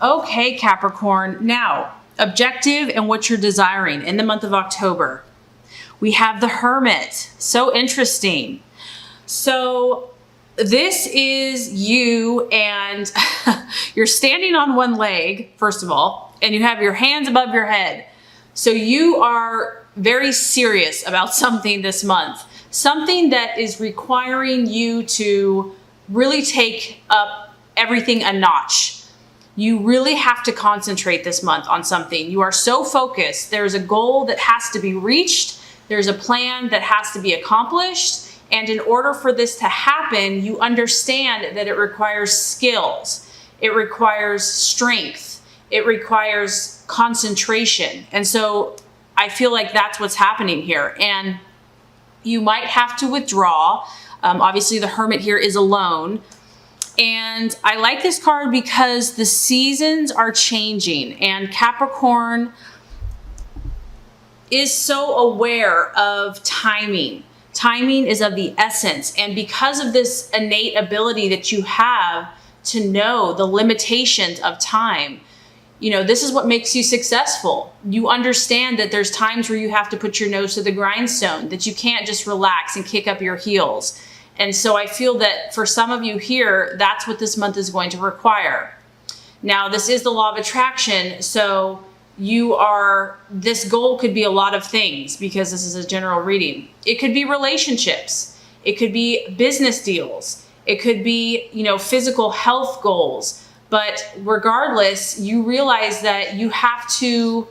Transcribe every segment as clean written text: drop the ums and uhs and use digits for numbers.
Okay, Capricorn. Now, objective and what you're desiring in the month of October. We have the Hermit. So interesting. So this is you, and you're standing on one leg, first of all, and you have your hands above your head. So you are very serious about something this month, something that is requiring you to really take up everything a notch. You really have to concentrate this month on something. You are so focused. There's a goal that has to be reached. There's a plan that has to be accomplished. And in order for this to happen, you understand that it requires skills. It requires strength. It requires concentration. And so I feel like that's what's happening here. And you might have to withdraw. Obviously, the Hermit here is alone. And I like this card because the seasons are changing, and Capricorn is so aware of timing. Timing is of the essence. And because of this innate ability that you have to know the limitations of time, you know, this is what makes you successful. You understand that there's times where you have to put your nose to the grindstone, that you can't just relax and kick up your heels. And so I feel that for some of you here, that's what this month is going to require. Now, this is the law of attraction. So this goal could be a lot of things because this is a general reading. It could be relationships. It could be business deals. It could be, physical health goals. But regardless, you realize that you have to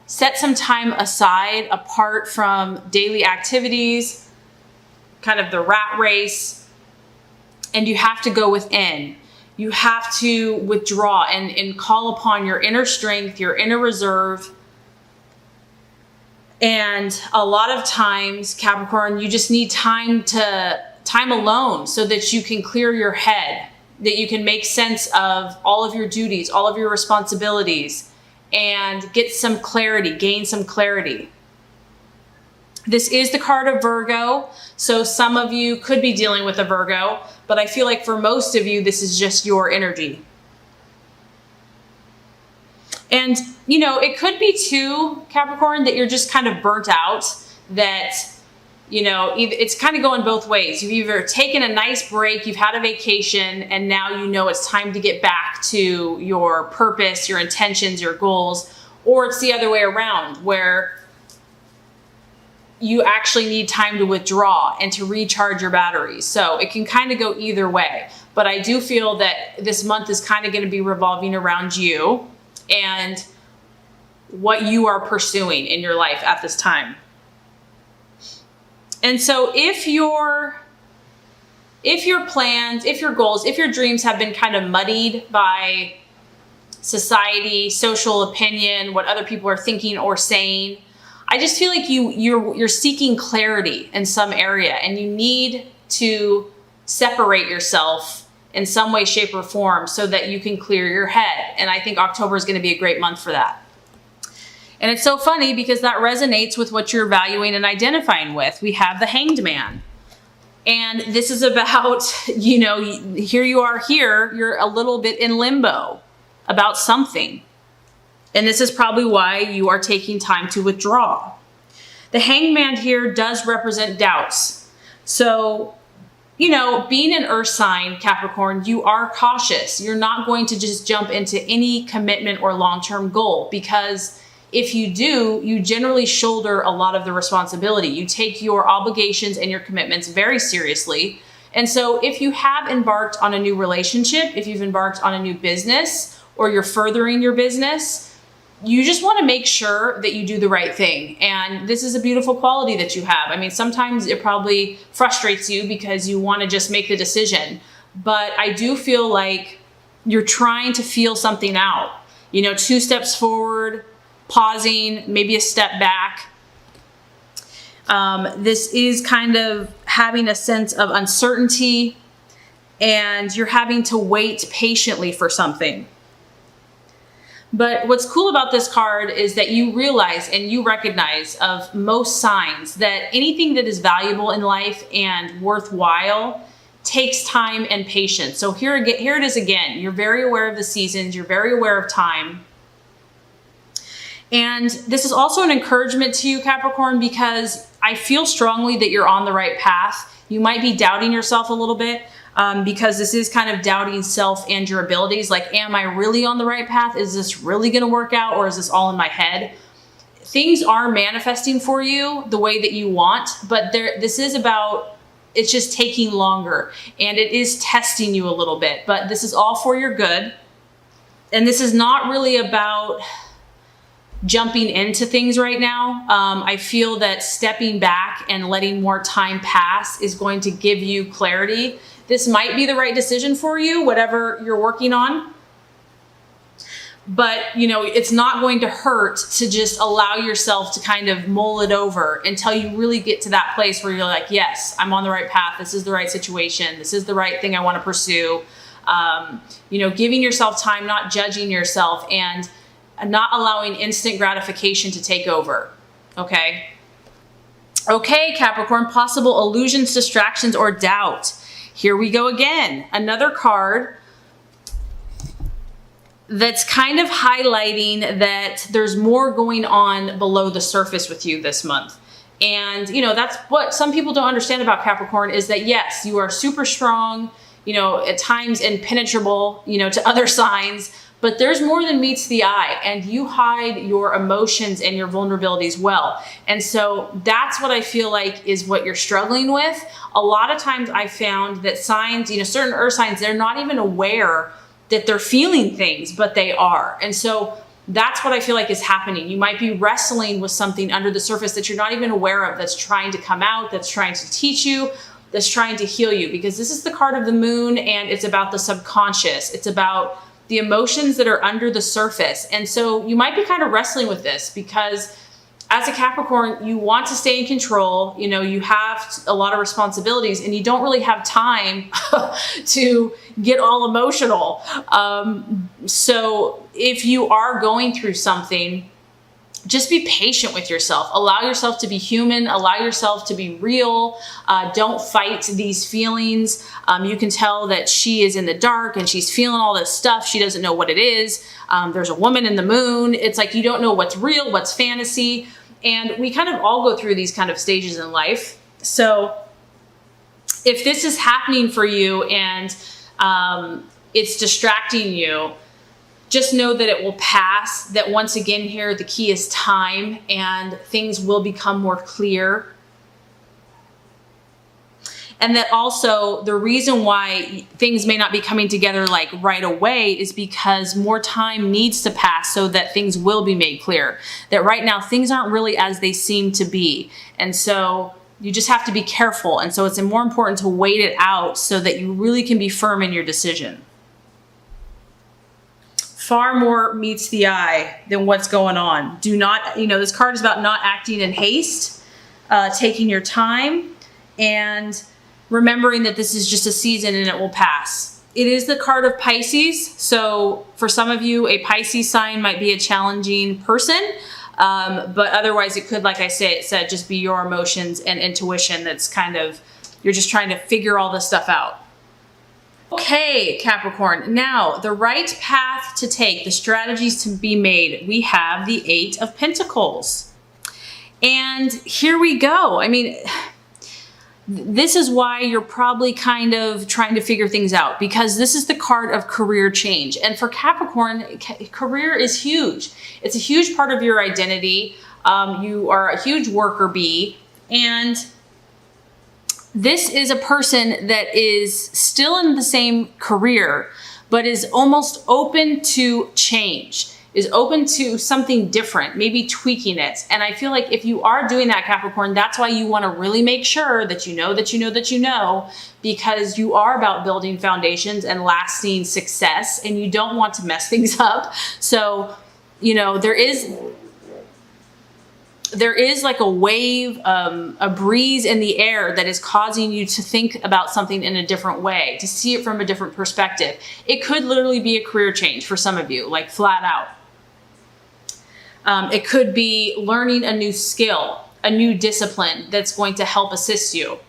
set some time aside apart from daily activities, kind of the rat race, and you have to go within. You have to withdraw and call upon your inner strength, your inner reserve. And a lot of times, Capricorn, you just need time alone so that you can clear your head, that you can make sense of all of your duties, all of your responsibilities, and get some clarity, gain some clarity. This is the card of Virgo, so some of you could be dealing with a Virgo, but I feel like for most of you, this is just your energy. And, it could be too, Capricorn, that you're just kind of burnt out, that, it's kind of going both ways. You've either taken a nice break, you've had a vacation, and now it's time to get back to your purpose, your intentions, your goals, or it's the other way around, where you actually need time to withdraw and to recharge your batteries. So it can kind of go either way. But I do feel that this month is kind of going to be revolving around you and what you are pursuing in your life at this time. And so if your plans, if your goals, if your dreams have been kind of muddied by society, social opinion, what other people are thinking or saying, I just feel like you're seeking clarity in some area, and you need to separate yourself in some way, shape, or form so that you can clear your head. And I think October is going to be a great month for that. And it's so funny because that resonates with what you're valuing and identifying with. We have the Hanged Man. And this is about, here you are here, you're a little bit in limbo about something. And this is probably why you are taking time to withdraw. The Hanged Man here does represent doubts. So, being an earth sign, Capricorn, you are cautious. You're not going to just jump into any commitment or long-term goal, because if you do, you generally shoulder a lot of the responsibility. You take your obligations and your commitments very seriously. And so if you have embarked on a new relationship, if you've embarked on a new business, or you're furthering your business, you just want to make sure that you do the right thing. And this is a beautiful quality that you have. I mean, sometimes it probably frustrates you because you want to just make the decision. But I do feel like you're trying to feel something out. 2 steps forward, pausing, maybe a step back. This is kind of having a sense of uncertainty, and you're having to wait patiently for something. But what's cool about this card is that you realize and you recognize of most signs that anything that is valuable in life and worthwhile takes time and patience. So here it is again. You're very aware of the seasons. You're very aware of time. And this is also an encouragement to you, Capricorn, because I feel strongly that you're on the right path. You might be doubting yourself a little bit because this is kind of doubting self and your abilities. Like, am I really on the right path? Is this really going to work out, or is this all in my head? Things are manifesting for you the way that you want, but this is about, it's just taking longer and it is testing you a little bit, but this is all for your good. And this is not really about jumping into things right now. I feel that stepping back and letting more time pass is going to give you clarity. This might be the right decision for you, whatever you're working on. But, you know, it's not going to hurt to just allow yourself to kind of mull it over until you really get to that place where you're like, yes, I'm on the right path. This is the right situation. This is the right thing I want to pursue. You know, giving yourself time, not judging yourself, and not allowing instant gratification to take over. Okay. Okay, Capricorn, possible illusions, distractions, or doubt. Here we go again. Another card that's kind of highlighting that there's more going on below the surface with you this month. And, you know, that's what some people don't understand about Capricorn, is that yes, you are super strong, you know, at times impenetrable, you know, to other signs, but there's more than meets the eye, and you hide your emotions and your vulnerabilities well. And so that's what I feel like is what you're struggling with. A lot of times I found that signs, you know, certain earth signs, they're not even aware that they're feeling things, but they are. And so that's what I feel like is happening. You might be wrestling with something under the surface that you're not even aware of, that's trying to come out, that's trying to teach you, that's trying to heal you, because this is the card of the moon, and it's about the subconscious. It's about the emotions that are under the surface. And so you might be kind of wrestling with this because as a Capricorn, you want to stay in control. You know, you have a lot of responsibilities and you don't really have time to get all emotional. So if you are going through something, just be patient with yourself. Allow yourself to be human. Allow yourself to be real. Don't fight these feelings. You can tell that she is in the dark and she's feeling all this stuff. She doesn't know what it is. There's a woman in the moon. It's like you don't know what's real, what's fantasy. And we kind of all go through these kind of stages in life. So if this is happening for you and it's distracting you, just know that it will pass, that once again here, the key is time, and things will become more clear. And that also the reason why things may not be coming together like right away is because more time needs to pass so that things will be made clear. That right now things aren't really as they seem to be. And so you just have to be careful. And so it's more important to wait it out so that you really can be firm in your decision. Far more meets the eye than what's going on. Do not, you know, this card is about not acting in haste, taking your time, and remembering that this is just a season and it will pass. It is the card of Pisces. So for some of you, a Pisces sign might be a challenging person, but otherwise it could, like I said, just be your emotions and intuition that's kind of, you're just trying to figure all this stuff out. Okay, Capricorn, now the right path to take, the strategies to be made. We have the 8 of Pentacles. And here we go. I mean, this is why you're probably kind of trying to figure things out, because this is the card of career change. And for Capricorn, career is huge. It's a huge part of your identity. You are a huge worker bee, and this is a person that is still in the same career, but is almost open to change, is open to something different, maybe tweaking it. And I feel like if you are doing that, Capricorn, that's why you want to really make sure that you know, because you are about building foundations and lasting success, and you don't want to mess things up. So, you know, there is like a wave, a breeze in the air that is causing you to think about something in a different way, to see it from a different perspective. It could literally be a career change for some of you, like flat out. It could be learning a new skill, a new discipline that's going to help assist you.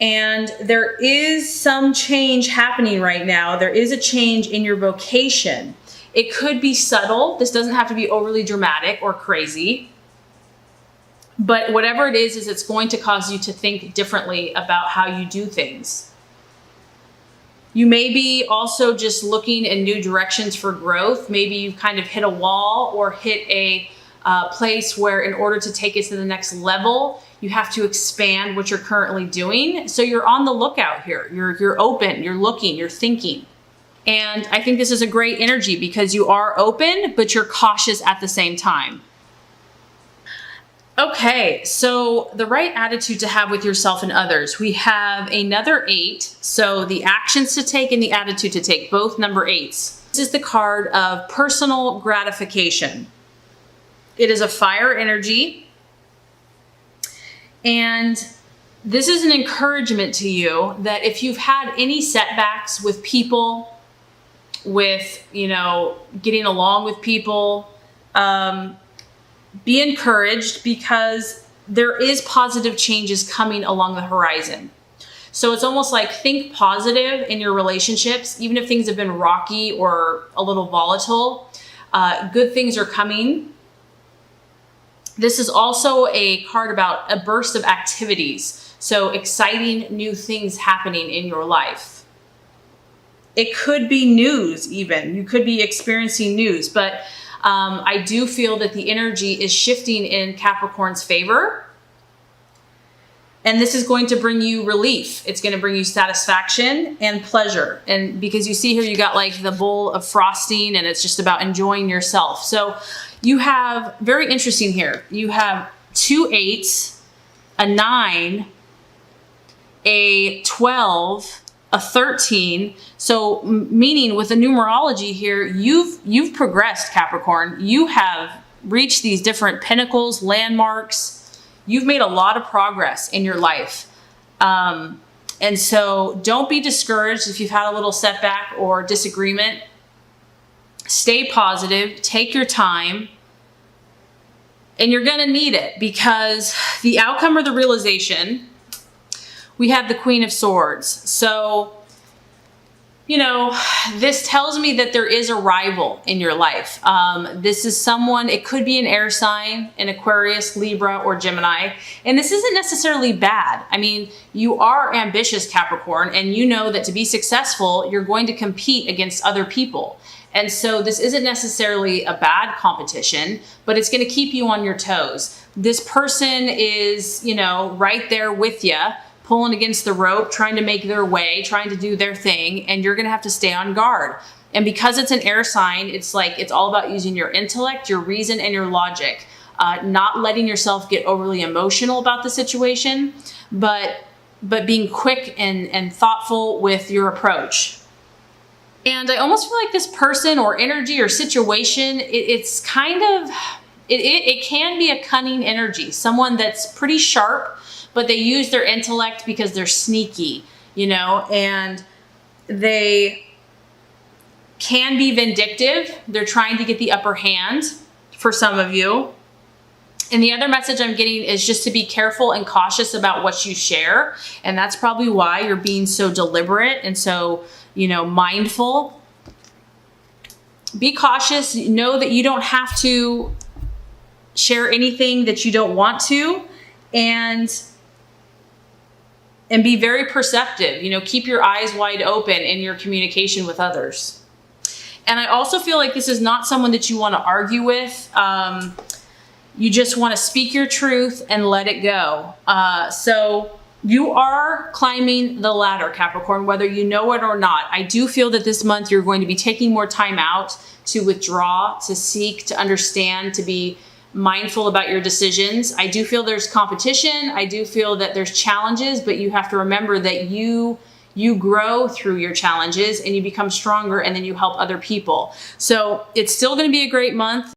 And there is some change happening right now. There is a change in your vocation. It could be subtle. This doesn't have to be overly dramatic or crazy. But whatever it is it's going to cause you to think differently about how you do things. You may be also just looking in new directions for growth. Maybe you've kind of hit a wall or hit a place where in order to take it to the next level, you have to expand what you're currently doing. So you're on the lookout here. You're open, you're looking, you're thinking. And I think this is a great energy because you are open, but you're cautious at the same time. Okay, so the right attitude to have with yourself and others. We have another 8. So the actions to take and the attitude to take, both number 8s. This is the card of personal gratification. It is a fire energy. And this is an encouragement to you that if you've had any setbacks with people, with, getting along with people, be encouraged because there is positive changes coming along the horizon. So it's almost like think positive in your relationships, even if things have been rocky or a little volatile, good things are coming. This is also a card about a burst of activities. So exciting new things happening in your life. It could be news even. You could be experiencing news, but I do feel that the energy is shifting in Capricorn's favor. And this is going to bring you relief. It's going to bring you satisfaction and pleasure. And because you see here, you got like the bowl of frosting and it's just about enjoying yourself. So you have, very interesting here, you have 2 8s, a 9, a 12, a 13. So meaning with the numerology here, you've progressed, Capricorn. You have reached these different pinnacles, landmarks. You've made a lot of progress in your life. And so don't be discouraged if you've had a little setback or disagreement. Stay positive, take your time, and you're gonna need it because the outcome or the realization, we have the Queen of Swords. So, this tells me that there is a rival in your life. This is someone, it could be an air sign, an Aquarius, Libra, or Gemini. And this isn't necessarily bad. I mean, you are ambitious, Capricorn, and you know that to be successful, you're going to compete against other people. And so this isn't necessarily a bad competition, but it's going to keep you on your toes. This person is, right there with you, pulling against the rope, trying to make their way, trying to do their thing, and you're gonna have to stay on guard. And because it's an air sign, it's all about using your intellect, your reason, and your logic, not letting yourself get overly emotional about the situation, but being quick and thoughtful with your approach. And I almost feel like this person or energy or situation, it's kind of, it can be a cunning energy, someone that's pretty sharp, but they use their intellect because they're sneaky, and they can be vindictive. They're trying to get the upper hand for some of you. And the other message I'm getting is just to be careful and cautious about what you share. And that's probably why you're being so deliberate and so, mindful. Be cautious. Know that you don't have to share anything that you don't want to. And be very perceptive, keep your eyes wide open in your communication with others. And I also feel like this is not someone that you want to argue with. You just want to speak your truth and let it go. So you are climbing the ladder, Capricorn, whether you know it or not. I do feel that this month you're going to be taking more time out to withdraw, to seek, to understand, to be mindful about your decisions. I do feel there's competition. I do feel that there's challenges, but you have to remember that you grow through your challenges and you become stronger and then you help other people. So it's still going to be a great month.